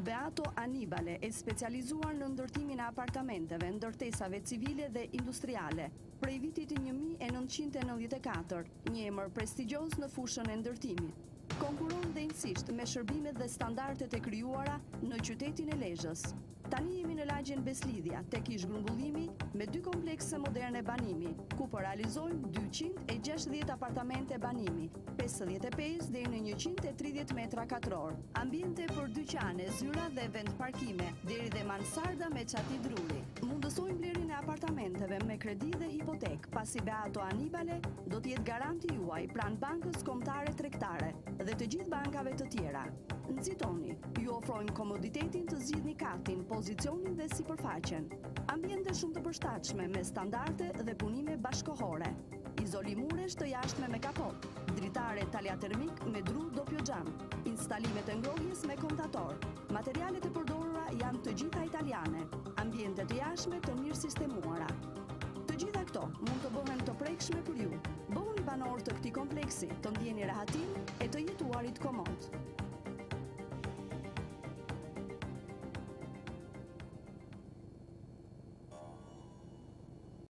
Beato Anibale e specializuar në ndërtimin e apartamenteve, ndërtesave civile dhe industriale. Prej vitit 1994, një emër prestigjioz në fushën e ndërtimit. Konkuron denjësisht me shërbimet dhe standardet e krijuara në qytetin e Lezhës. Tani jemi në lagjen Beslidhja, tek ish grumbullimi me 2 komplekse moderne banimi, ku po realizojmë 260 apartamente banimi, 55 deri në 130 metra katror. Ambiente për dyqane, zyra dhe vend parkime, deri dhe mansarda me çati druri. Mundësojmë blerjen e apartamenteve me kredi dhe hipotek, pasi Beato Anibale do të jetë garanti juaj pranë Bankës Kombëtare Tregtare dhe të gjithë bankave të tjera. Nxitoni, ju ofrojmë komoditetin të zgjidhni katin, pozicionin dhe sipërfaqen. Ambiente shumë të përshtatshme me standarde dhe punime bashkëkohore. Izolimures të jashtme me kapot, dritare talja termik me dru doppio xham, instalime të ngrohjes me kontator. Materialet e përdorura janë të gjitha italiane, ambiente të jashtme të mirë sistemuara. Të gjitha këto mund të bëhen të prekshme për ju. Bëhuni banor të këtij kompleksi, të ndjeni rahatin e të jetuarit komod.